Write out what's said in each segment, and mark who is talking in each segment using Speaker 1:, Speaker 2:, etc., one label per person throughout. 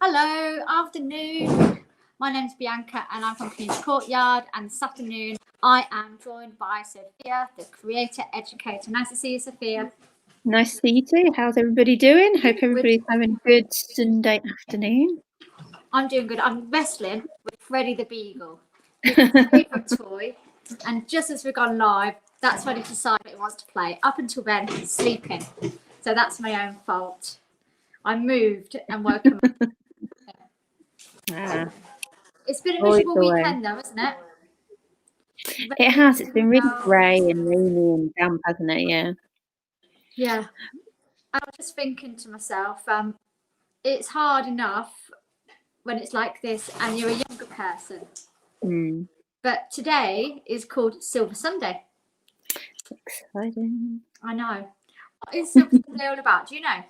Speaker 1: Hello, afternoon. My name's Bianca and I'm from Community Courtyard, and this afternoon I am joined by Sophia, the Creator Educator. Nice to see you, Sophia.
Speaker 2: Nice to see you too. How's everybody doing? Hope everybody's having a good Sunday afternoon.
Speaker 1: I'm doing good. I'm wrestling with Freddie the Beagle, his favourite toy, and just as we've gone live, that's when he decided he wants to play. Up until then, he's sleeping. So that's my own fault. I moved and woke him up. It's been a miserable weekend though, isn't it?
Speaker 2: It has. It's been really grey and rainy and damp, hasn't it? Yeah.
Speaker 1: Yeah. I was just thinking to myself, it's hard enough when it's like this and you're a younger person. But today is called Silver Sunday.
Speaker 2: Exciting.
Speaker 1: I know. What is Silver Sunday all about? Do you know?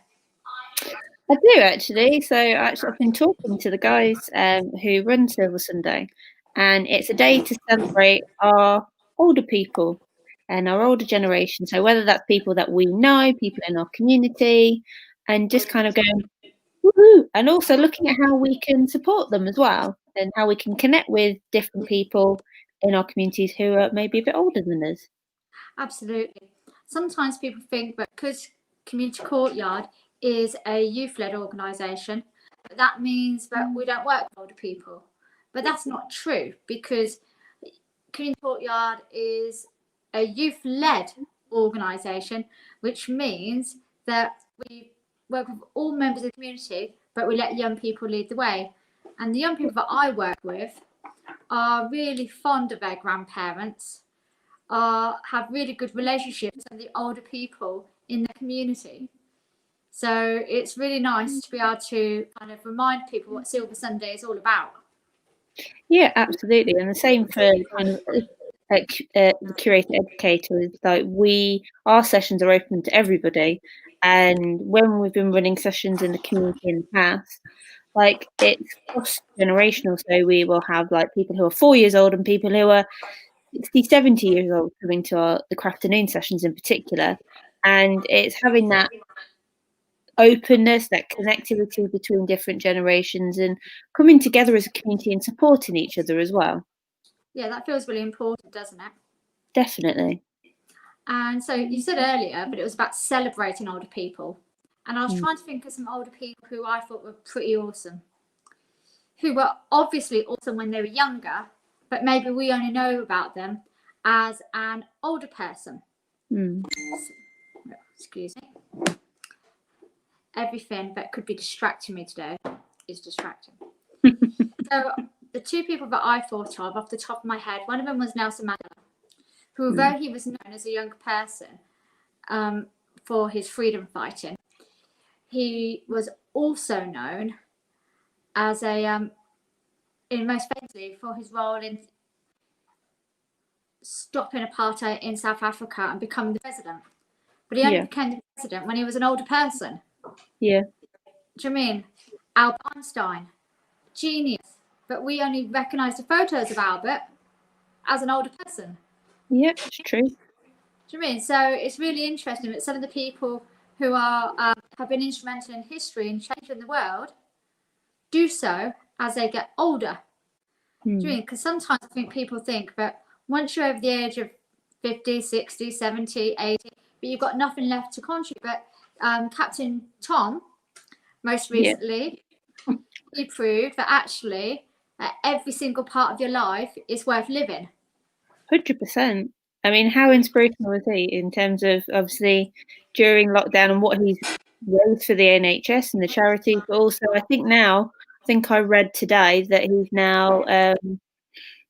Speaker 2: I do actually. So I've been talking to the guys who run Silver Sunday, and it's a day to celebrate our older people and our older generation. So whether that's people that we know, people in our community, and just kind of going woohoo, and also looking at how we can support them as well, and how we can connect with different people in our communities who are maybe a bit older than us.
Speaker 1: Absolutely. Sometimes people think that because Community Courtyard is a youth-led organisation, that means that we don't work with older people. But that's not true, because Community Courtyard is a youth-led organisation, which means that we work with all members of the community, but we let young people lead the way. And the young people that I work with are really fond of their grandparents, have really good relationships with the older people in the community. So it's really nice to be able to kind of remind people what Silver Sunday is all about.
Speaker 2: Yeah, absolutely. And the same for kind of the Curator Educator is like our sessions are open to everybody. And when we've been running sessions in the community in the past, like it's cross-generational. So we will have like people who are 4 years old and people who are 60, 70 years old coming to the afternoon sessions in particular. And it's having that openness, that connectivity between different generations and coming together as a community and supporting each other as well.
Speaker 1: Yeah, that feels really important, doesn't it?
Speaker 2: Definitely.
Speaker 1: And so you said earlier, but it was about celebrating older people. And I was trying to think of some older people who I thought were pretty awesome, who were obviously awesome when they were younger, but maybe we only know about them as an older person. Excuse me. Everything that could be distracting me today is distracting. So the two people that I thought of off the top of my head, one of them was Nelson Mandela, who, although he was known as a young person for his freedom fighting, he was also known as most famously for his role in stopping apartheid in South Africa and becoming the president. But he only became the president when he was an older person.
Speaker 2: Yeah.
Speaker 1: Do you mean? Albert Einstein, genius, but we only recognise the photos of Albert as an older person.
Speaker 2: Yeah, it's true.
Speaker 1: Do you mean? So it's really interesting that some of the people who are have been instrumental in history and changing the world do so as they get older. Do you mean? Because sometimes I think people think that once you're over the age of 50, 60, 70, 80, but you've got nothing left to contribute. But Captain Tom, most recently, he proved that actually every single part of your life is worth living.
Speaker 2: 100%. I mean, how inspirational was he in terms of obviously during lockdown and what he's raised for the NHS and the charities, but also I think I read today that he's now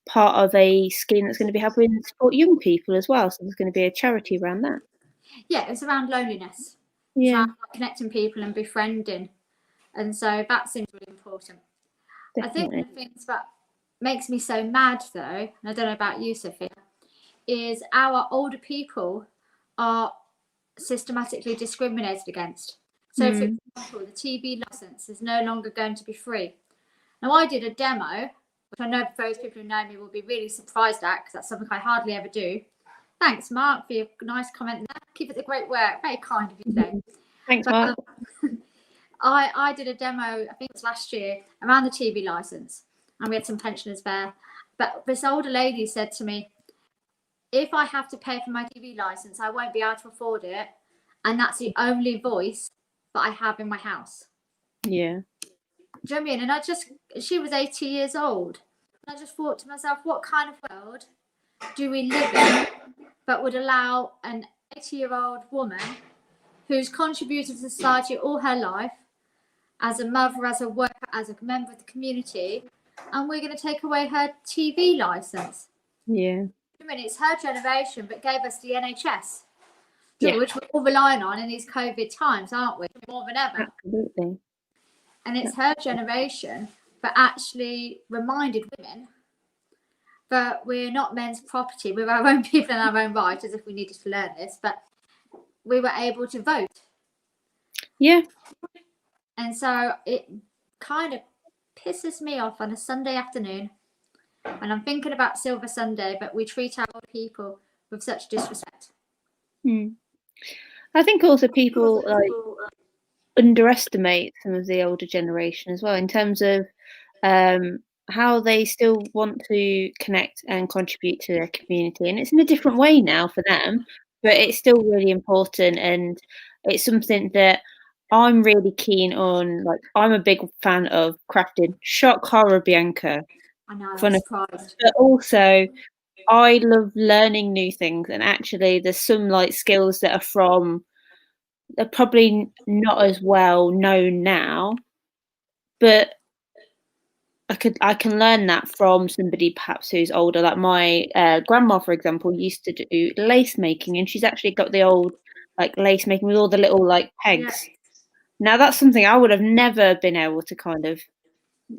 Speaker 2: part of a scheme that's going to be helping support young people as well. So there's going to be a charity around that.
Speaker 1: Yeah, it's around loneliness.
Speaker 2: Yeah.
Speaker 1: It's around connecting people and befriending. And so that seems really important. Definitely. I think one of the things that makes me so mad though, and I don't know about you, Sophia, is our older people are systematically discriminated against. So for example, the TV license is no longer going to be free. Now I did a demo, which I know those people who know me will be really surprised at, because that's something I hardly ever do. Thanks, Mark, for your nice comment there. Keep it the great work. Very kind of you today.
Speaker 2: Thanks, Mark.
Speaker 1: I did a demo, I think it was last year, around the TV license, and we had some pensioners there. But this older lady said to me, if I have to pay for my TV license, I won't be able to afford it. And that's the only voice that I have in my house.
Speaker 2: Yeah.
Speaker 1: Do you know what I mean? And she was 80 years old. And I just thought to myself, what kind of world do we live in that would allow an 80-year-old woman who's contributed to society all her life, as a mother, as a worker, as a member of the community, and we're going to take away her TV license?
Speaker 2: Yeah.
Speaker 1: I mean, it's her generation that gave us the NHS,
Speaker 2: Yeah.
Speaker 1: which we're all relying on in these COVID times, aren't we? More than ever.
Speaker 2: Absolutely.
Speaker 1: And it's her generation that actually reminded women that we're not men's property. We're our own people and our own right, as if we needed to learn this. But we were able to vote.
Speaker 2: Yeah.
Speaker 1: And so it kind of pisses me off on a Sunday afternoon when I'm thinking about Silver Sunday, but we treat our old people with such disrespect.
Speaker 2: I think also people underestimate some of the older generation as well, in terms of how they still want to connect and contribute to their community, and it's in a different way now for them, but it's still really important, and it's something that I'm really keen on. Like, I'm a big fan of crafting. Shock horror, Bianca.
Speaker 1: I know,
Speaker 2: Fun,
Speaker 1: I'm surprised.
Speaker 2: but also I love learning new things, and actually there's some like skills that they're probably not as well known now, but I can learn that from somebody perhaps who's older. Like my grandma, for example, used to do lace making, and she's actually got the old like lace making with all the little like pegs. Yeah. Now that's something I would have never been able to kind of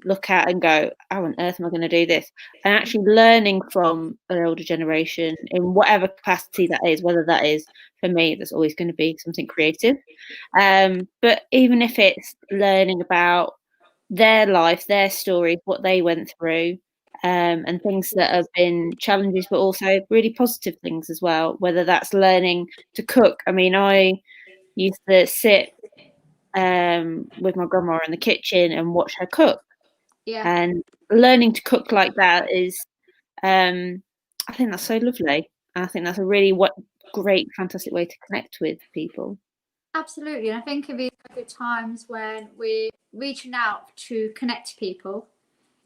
Speaker 2: look at and go, how on earth am I going to do this? And actually learning from an older generation in whatever capacity that is, whether that is, for me, there's always going to be something creative. But even if it's learning about their life, their stories, what they went through, and things that have been challenges, but also really positive things as well, whether that's learning to cook. I mean, I used to sit with my grandma in the kitchen and watch her cook.
Speaker 1: Yeah.
Speaker 2: And learning to cook like that is, I think that's so lovely. And I think that's a really great, fantastic way to connect with people.
Speaker 1: Absolutely. And I think in these good times when we're reaching out to connect to people,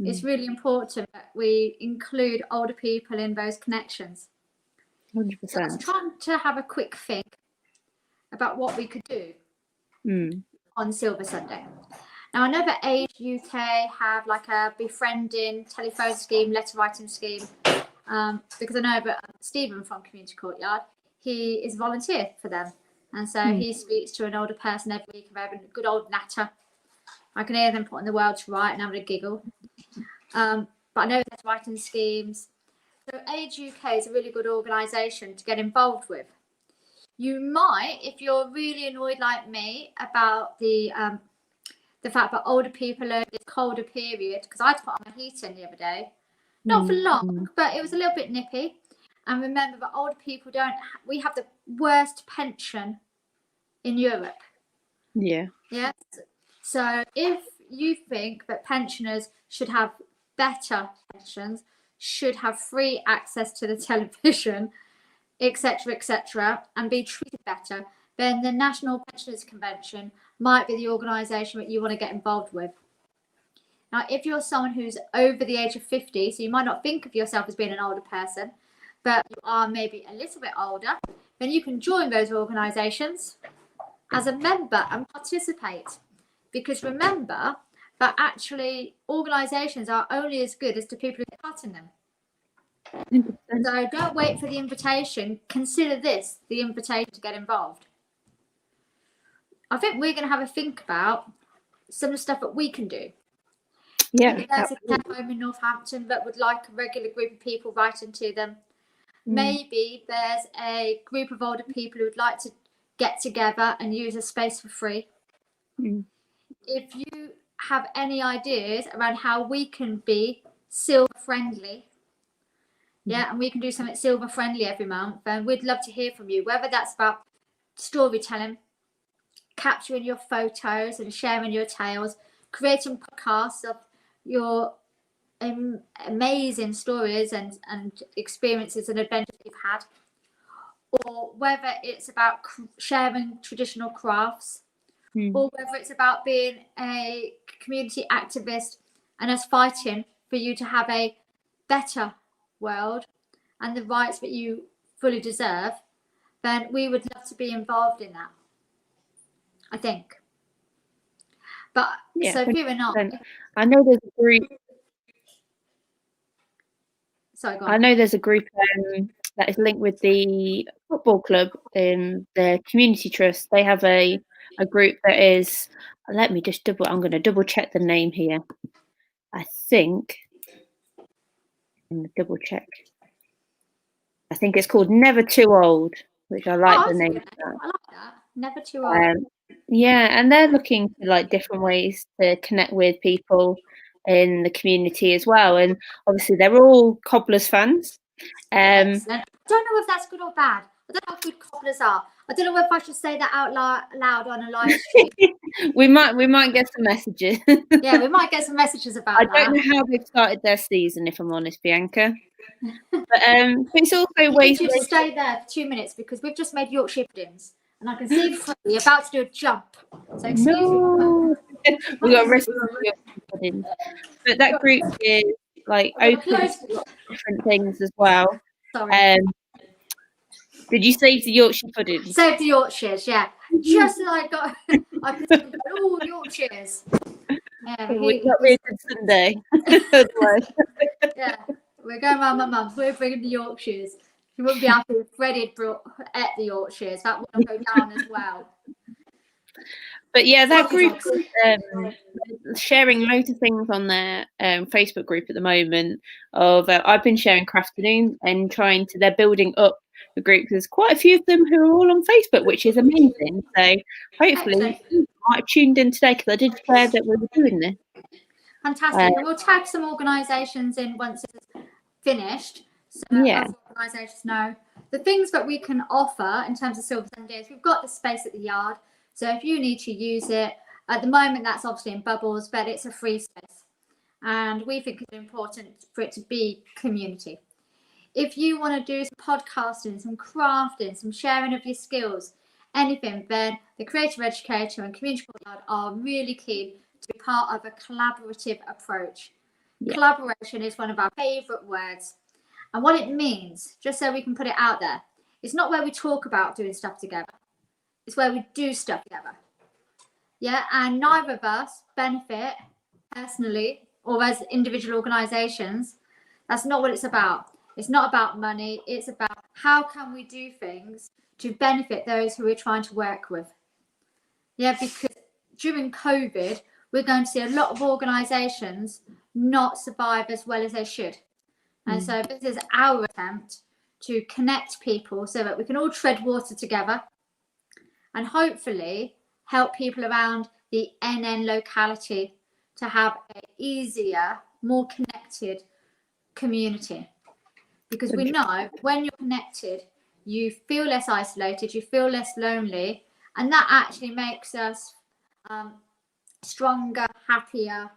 Speaker 1: it's really important that we include older people in those connections.
Speaker 2: 100%.
Speaker 1: So I was trying to have a quick think about what we could do on Silver Sunday. Now, I know that Age UK have like a befriending telephone scheme, letter writing scheme, because I know that Stephen from Community Courtyard, he is a volunteer for them. And so he speaks to an older person every week and having a good old natter. I can hear them putting the world to right and having a giggle. But I know there's writing schemes. So Age UK is a really good organisation to get involved with. You might, if you're really annoyed like me about the fact that older people are in this colder period, because I had to put on my heating the other day, not for long, but it was a little bit nippy. And remember that older people we have the worst pension in Europe.
Speaker 2: Yeah.
Speaker 1: Yes. So if you think that pensioners should have better pensions, should have free access to the television, etc., and be treated better, then the National Pensioners Convention might be the organisation that you want to get involved with. Now, if you're someone who's over the age of 50, so you might not think of yourself as being an older person, but you are maybe a little bit older, then you can join those organisations as a member and participate. Because remember that actually organisations are only as good as the people who take part in them. 100%. So don't wait for the invitation. Consider this the invitation to get involved. I think we're going to have a think about some of the stuff that we can do.
Speaker 2: Yeah.
Speaker 1: Maybe there's a care home in Northampton that would like a regular group of people writing to them. Maybe there's a group of older people who would like to get together and use a space for free. If you have any ideas around how we can be silver friendly, and we can do something silver friendly every month, then we'd love to hear from you, whether that's about storytelling, capturing your photos and sharing your tales, creating podcasts of your amazing stories and experiences and adventures you've had, or whether it's about sharing traditional crafts, or whether it's about being a community activist and us fighting for you to have a better world and the rights that you fully deserve, then we would love to be involved in that, I think. But
Speaker 2: Yeah,
Speaker 1: Sophia and
Speaker 2: I know there's a group.
Speaker 1: Sorry, go on.
Speaker 2: I know there's a group that is linked with the football club in the community trust. They have a group that is. Let me just I'm going to double check the name here. I think. I'm going to double check. I think it's called Never Too Old, which I like the name.
Speaker 1: I like that. Never Too Old.
Speaker 2: Yeah, and they're looking for like different ways to connect with people in the community as well. And obviously, they're all Cobblers fans.
Speaker 1: Excellent. I don't know if that's good or bad. I don't know how good Cobblers are. I don't know if I should say that out loud on a live stream.
Speaker 2: we might get some messages.
Speaker 1: Yeah, we might get some messages about that.
Speaker 2: I don't know how they've started their season, if I'm honest, Bianca. But it's also ways
Speaker 1: to stay there for 2 minutes because we've just made Yorkshire puddings, and I can see Freddie about to do a jump. So excuse
Speaker 2: me. We got recipe Yorkshire puddings, but that group is like open to different things as well.
Speaker 1: Sorry.
Speaker 2: Did you save the Yorkshire puddings?
Speaker 1: Save the Yorkshires, yeah. Just as I got, all Yorkshires. Yeah,
Speaker 2: we got really good Sunday.
Speaker 1: Yeah, we're going around my mum's. We're bringing the Yorkshires. She wouldn't be happy if Freddie brought at the Yorkshires. That would go down as well.
Speaker 2: But yeah, that group is sharing loads of things on their Facebook group at the moment. I've been sharing Crafternoon and they're building up the group. There's quite a few of them who are all on Facebook, which is amazing. So hopefully you might have tuned in today because I did share that we were doing this.
Speaker 1: Fantastic. We'll tag some organisations in once it's finished, so other organisations know the things that we can offer in terms of Silver Sundays. We've got the space at the yard, so if you need to use it, at the moment that's obviously in bubbles, but it's a free space, and we think it's important for it to be community. If you want to do some podcasting, some crafting, some sharing of your skills, anything, then the Curator Educator and Community Courtyard are really keen to be part of a collaborative approach. Yeah. Collaboration is one of our favourite words. And what it means, just so we can put it out there, it's not where we talk about doing stuff together. It's where we do stuff together. Yeah, and neither of us benefit personally or as individual organisations. That's not what it's about. It's not about money. It's about how can we do things to benefit those who we're trying to work with. Yeah, because during COVID, we're going to see a lot of organisations not survive as well as they should. And so this is our attempt to connect people so that we can all tread water together and hopefully help people around the NN locality to have an easier, more connected community. Because we know when you're connected, you feel less isolated, you feel less lonely, and that actually makes us stronger, happier,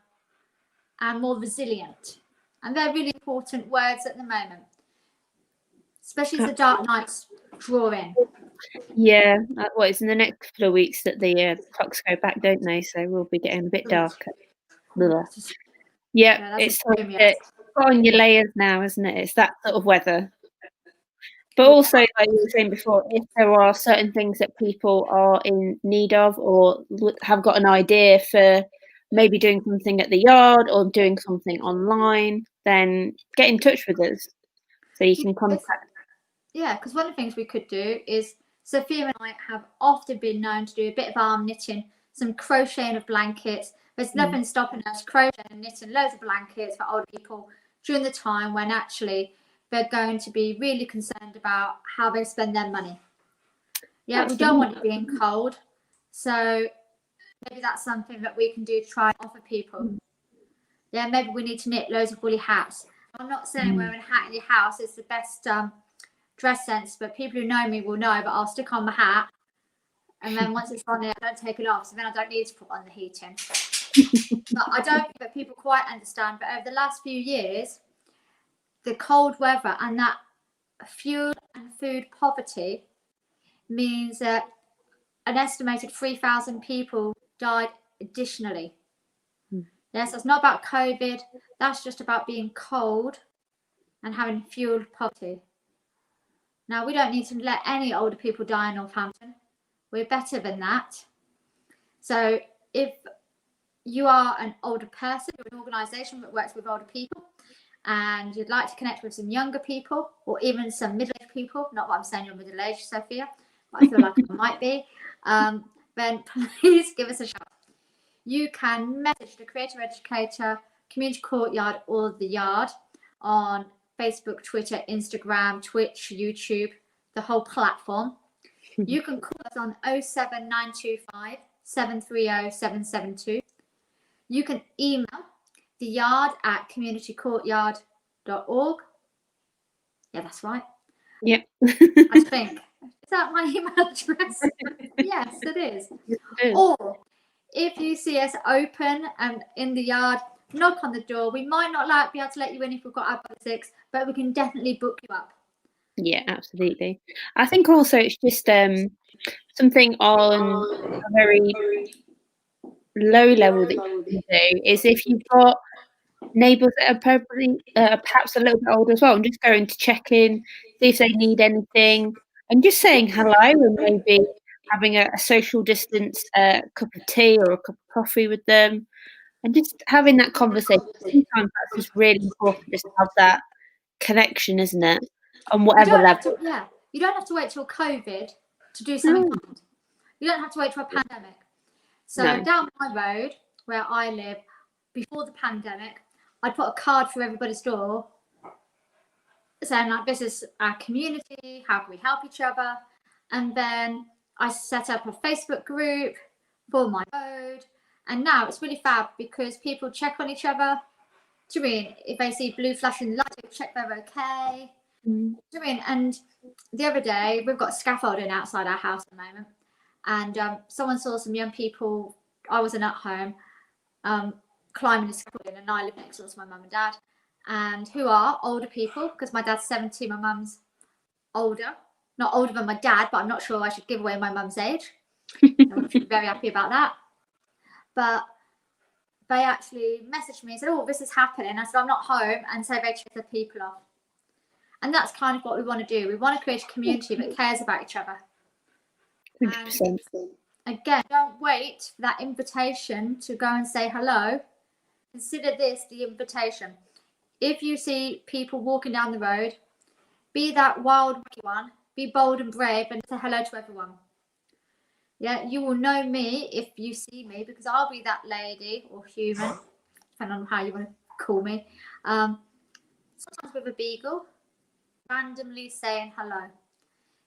Speaker 1: and more resilient. And they're really important words at the moment, especially as the dark nights draw in.
Speaker 2: Yeah, it's in the next couple of weeks that the clocks go back, don't they? So we'll be getting a bit darker. Yeah, it's on your layers now, isn't it? It's that sort of weather. But also, like you were saying before, if there are certain things that people are in need of or have got an idea for maybe doing something at the yard or doing something online, then get in touch with us so you can contact.
Speaker 1: Yeah, because one of the things we could do is Sophia and I have often been known to do a bit of arm knitting, some crocheting of blankets. There's nothing stopping us crocheting and knitting loads of blankets for older people during the time when actually they're going to be really concerned about how they spend their money. Yeah, we don't want it being cold. So maybe that's something that we can do to try and offer people. Yeah, maybe we need to knit loads of woolly hats. I'm not saying wearing a hat in your house is the best dress sense, but people who know me will know that I'll stick on my hat And then once it's on there, I don't take it off. So then I don't need to put on the heating. But I don't think that people quite understand. But over the last few years, the cold weather and that fuel and food poverty means that an estimated 3,000 people died additionally. Yes, that's not about COVID. That's just about being cold and having fuel poverty. Now, we don't need to let any older people die in Northampton. We're better than that. So if you are an older person or an organisation that works with older people and you'd like to connect with some younger people or even some middle-aged people, not that I'm saying you're middle-aged, Sophia, but I feel like I might be, then please give us a shout. You can message the Curator Educator, Community Courtyard, or The Yard on Facebook, Twitter, Instagram, Twitch, YouTube, the whole platform. You can call us on 07925 730 772. You can email theyard@communitycourtyard.org. Yeah, that's right.
Speaker 2: Yeah.
Speaker 1: I think. Is that my email address? Yes, it is. Or if you see us open and in the yard, knock on the door. We might not be able to let you in if we've got our basics, but we can definitely book you up.
Speaker 2: Yeah, absolutely. I think also it's just something on a very low level that you can do is if you've got neighbours that are probably perhaps a little bit older as well, and just going to check in, see if they need anything, and just saying hello, and maybe having a social distance cup of tea or a cup of coffee with them, and just having that conversation. Sometimes that's just really important, just to have that connection, isn't it? On whatever level.
Speaker 1: You don't have to wait till COVID to do something. You don't have to wait till a pandemic. So down my road where I live, before the pandemic, I'd put a card through everybody's door saying like, this is our community, how can we help each other? And then I set up a Facebook group for my road. And now it's really fab because people check on each other. Do you mean if they see blue flashing lights, they check they're okay? Do you mean? And the other day, we've got scaffolding outside our house at the moment. And someone saw some young people, I wasn't at home, climbing the scaffolding, and I live next door to my mum and dad, and who are older people, because my dad's 70, my mum's older. Not older than my dad, but I'm not sure I should give away my mum's age. I'm very happy about that. But they actually messaged me and said, oh, this is happening. I said, I'm not home, and so they check the people off. And that's kind of what we want to do. We want to create a community that cares about each other.
Speaker 2: 100%.
Speaker 1: And again, don't wait for that invitation to go and say hello. Consider this the invitation. If you see people walking down the road, be that wild one, be bold and brave, and say hello to everyone. Yeah, you will know me if you see me, because I'll be that lady or human, depending on how you want to call me. Sometimes with a beagle, randomly saying hello,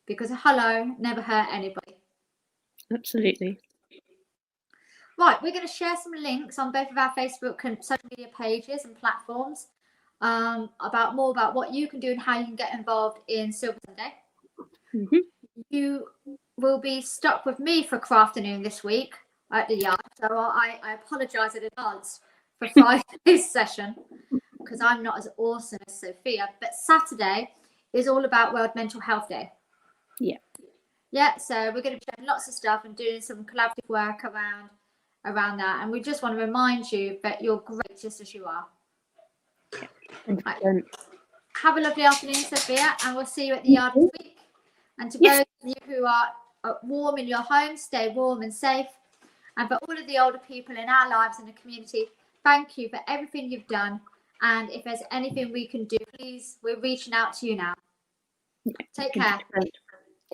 Speaker 1: because a hello never hurt anybody.
Speaker 2: Absolutely.
Speaker 1: Right, we're going to share some links on both of our Facebook and social media pages and platforms about what you can do and how you can get involved in Silver Sunday. You will be stuck with me for Crafternoon this week at the yard, so I apologise in advance for Friday's session because I'm not as awesome as Sophia. But Saturday is all about World Mental Health Day. Yeah, so we're going to be sharing lots of stuff and doing some collaborative work around that, and we just want to remind you that you're great just as you are. Right. Have a lovely afternoon, Sophia, and we'll see you at the yard this week. And to those of you who are warm in your home, stay warm and safe. And for all of the older people in our lives and the community, thank you for everything you've done. And if there's anything we can do, please, we're reaching out to you now. Take care.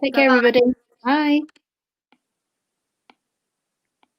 Speaker 2: Take care, everybody. Bye.